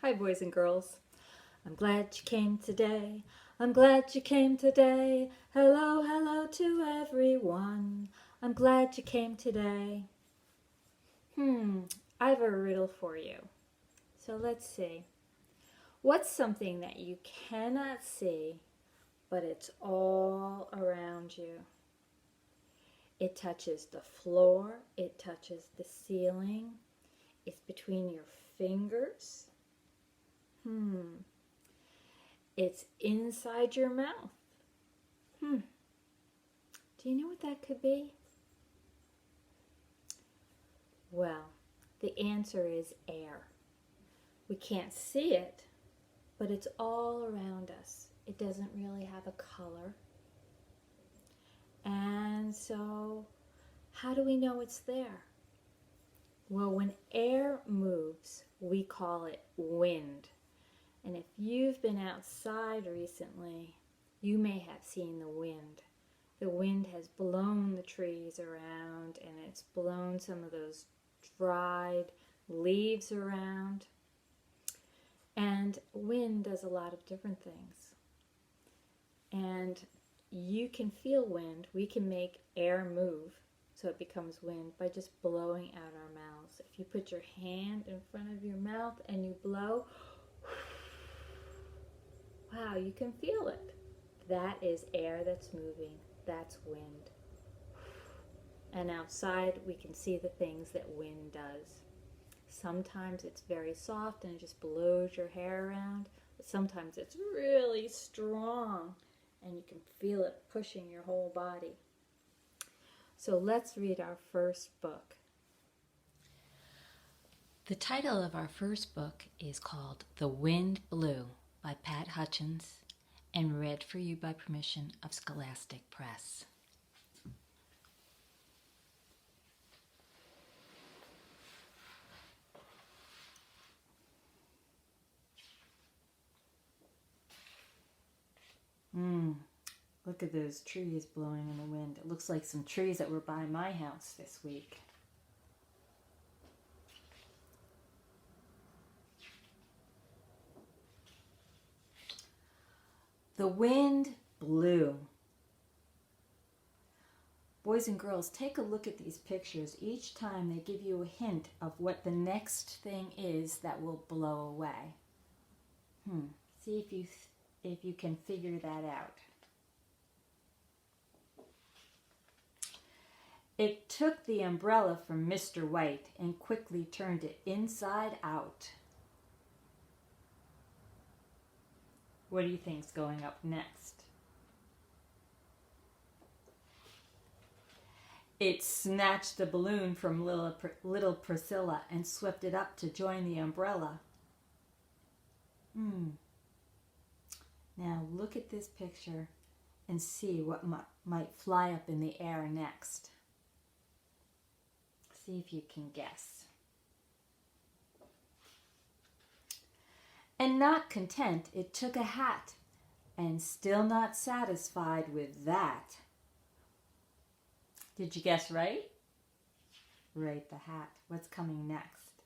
Hi, boys and girls. I'm glad you came today. I'm glad you came today. Hello, hello to everyone. I'm glad you came today. I have a riddle for you. So let's see. What's something that you cannot see, but it's all around you? It touches the floor. It touches the ceiling. It's between your fingers. It's inside your mouth. Do you know what that could be? Well, the answer is air. We can't see it, but it's all around us. It doesn't really have a color. And so, how do we know it's there? Well, when air moves, we call it wind. And if you've been outside recently, you may have seen the wind. The wind has blown the trees around, and it's blown some of those dried leaves around. And wind does a lot of different things. And you can feel wind. We can make air move so it becomes wind by just blowing out our mouths. If you put your hand in front of your mouth and you blow, wow, you can feel it. That is air that's moving. That's wind. And outside we can see the things that wind does. Sometimes it's very soft and it just blows your hair around, but sometimes it's really strong and you can feel it pushing your whole body. So let's read our first book. The title of our first book is called The Wind Blew by Pat Hutchins and read for you by permission of Scholastic Press. Look at those trees blowing in the wind. It looks like some trees that were by my house this week. The wind blew. Boys and girls, take a look at these pictures. Each time they give you a hint of what the next thing is that will blow away. See if you can figure that out. It took the umbrella from Mr. White and quickly turned it inside out. What do you think's going up next? It snatched the balloon from little Priscilla and swept it up to join the umbrella. Now look at this picture and see what might fly up in the air next. See if you can guess. And not content, it took a hat, and still not satisfied with that. Did you guess right? Right, the hat. What's coming next?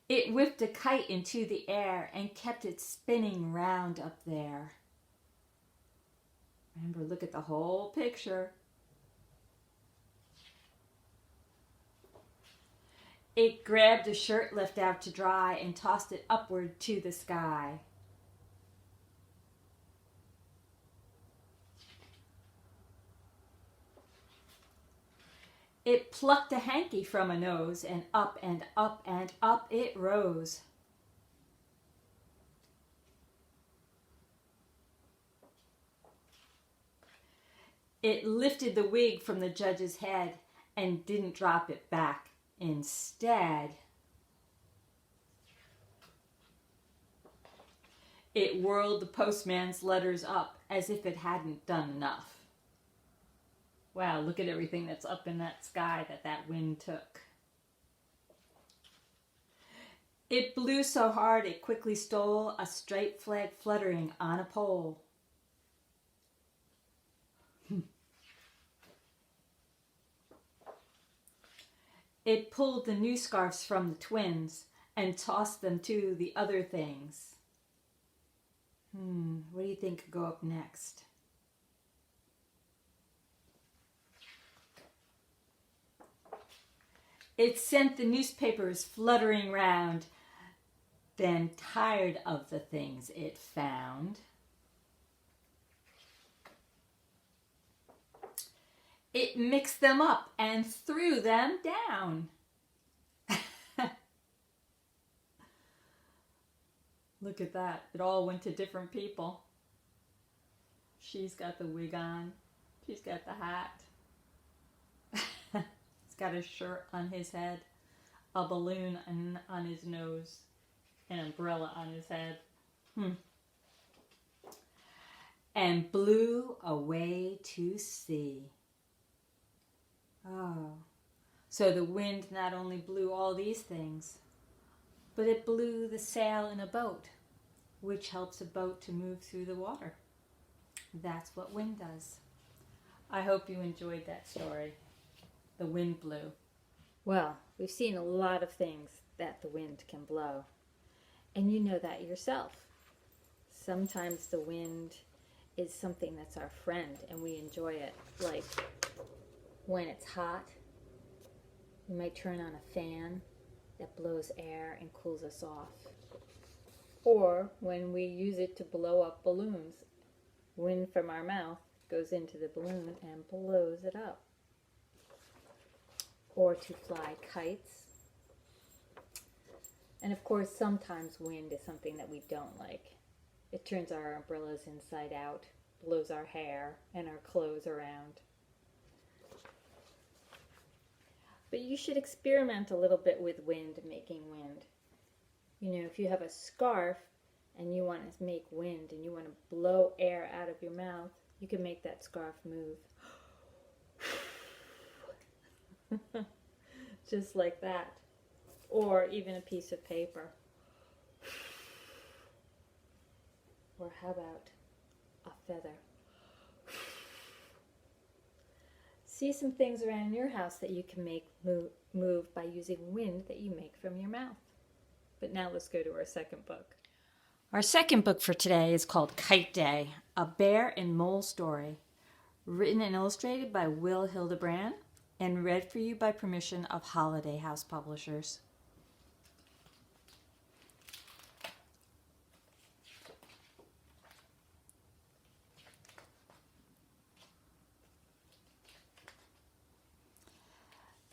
It whipped a kite into the air and kept it spinning round up there. Remember, look at the whole picture. It grabbed a shirt left out to dry and tossed it upward to the sky. It plucked a hanky from a nose, and up and up and up it rose. It lifted the wig from the judge's head and didn't drop it back. Instead, it whirled the postman's letters up as if it hadn't done enough. Wow, look at everything that's up in that sky that wind took. It blew so hard it quickly stole a striped flag fluttering on a pole. It pulled the new scarves from the twins and tossed them to the other things. What do you think could go up next? It sent the newspapers fluttering round. Then, tired of the things it found, it mixed them up and threw them down. Look at that. It all went to different people. She's got the wig on. She's got the hat. He's got a shirt on his head, a balloon on his nose, an umbrella on his head. And blew away to sea. Oh, so the wind not only blew all these things, but it blew the sail in a boat, which helps a boat to move through the water. That's what wind does. I hope you enjoyed that story. The wind blew. Well, we've seen a lot of things that the wind can blow. And you know that yourself. Sometimes the wind is something that's our friend and we enjoy it. Like when it's hot, we might turn on a fan that blows air and cools us off. Or when we use it to blow up balloons, wind from our mouth goes into the balloon and blows it up. Or to fly kites. And of course, sometimes wind is something that we don't like. It turns our umbrellas inside out, blows our hair and our clothes around. But you should experiment a little bit with wind, making wind. You know, if you have a scarf and you want to make wind and you want to blow air out of your mouth, you can make that scarf move. Just like that. Or even a piece of paper. Or how about a feather? See some things around your house that you can make move by using wind that you make from your mouth. But now let's go to our second book. Our second book for today is called Kite Day, a bear and mole story. Written and illustrated by Will Hillenbrand and read for you by permission of Holiday House Publishers.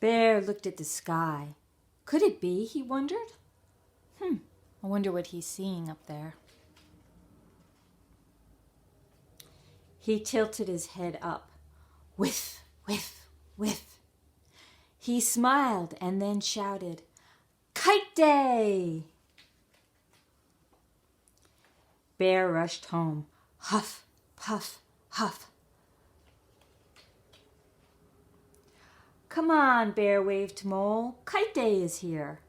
Bear looked at the sky. Could it be, he wondered? I wonder what he's seeing up there. He tilted his head up. Whiff, whiff, whiff. He smiled and then shouted, Kite Day! Bear rushed home. Huff, puff, huff. Come on, Bear waved to Mole. Kite Day is here.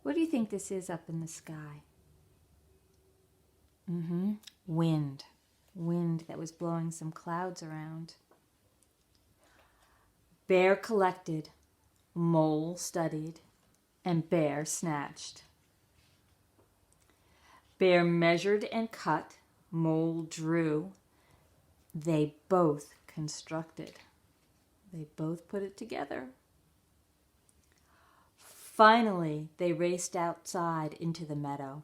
What do you think this is up in the sky? Wind. Wind that was blowing some clouds around. Bear collected, Mole studied, and Bear snatched. Bear measured and cut, Mole drew. They both constructed. They both put it together. Finally, they raced outside into the meadow.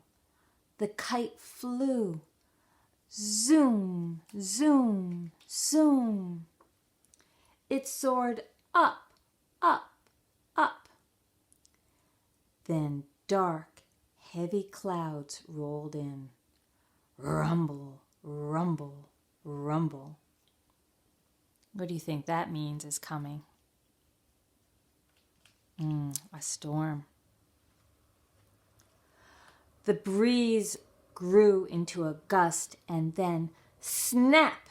The kite flew. Zoom, zoom, zoom. It soared up, up, up. Then dark, heavy clouds rolled in. Rumble, rumble, rumble. What do you think that means is coming? A storm. The breeze grew into a gust and then, snap,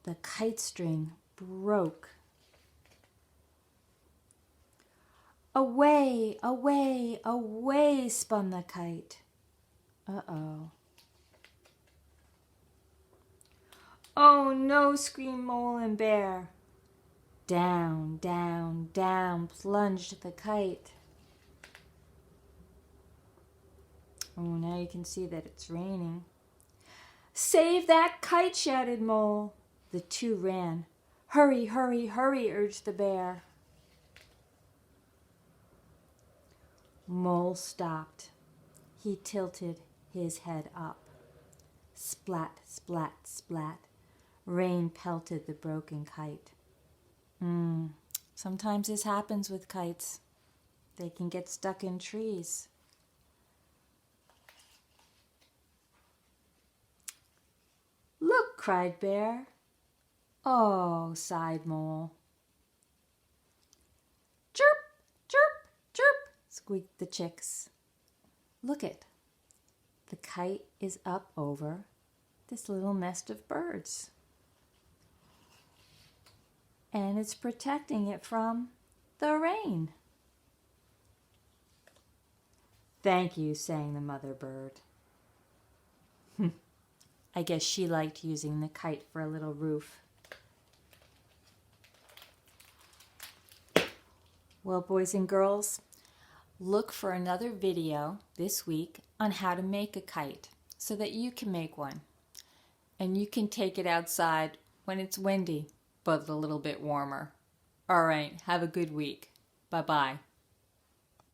the kite string broke. Away, away, away spun the kite. Uh-oh. Oh no, screamed Mole and Bear. Down, down, down plunged the kite. Oh, now you can see that it's raining. "Save that kite!" shouted Mole. The two ran. "Hurry, hurry, hurry!" urged the bear. Mole stopped. He tilted his head up. Splat, splat, splat. Rain pelted the broken kite. Sometimes this happens with kites. They can get stuck in trees. "Look!" cried Bear. "Oh!" sighed Mole. "Chirp, chirp, chirp!" squeaked the chicks. "Look it! The kite is up over this little nest of birds. And it's protecting it from the rain." "Thank you," sang the mother bird. I guess she liked using the kite for a little roof. Well, boys and girls, look for another video this week on how to make a kite so that you can make one. And you can take it outside when it's windy, but a little bit warmer. All right, have a good week. Bye-bye.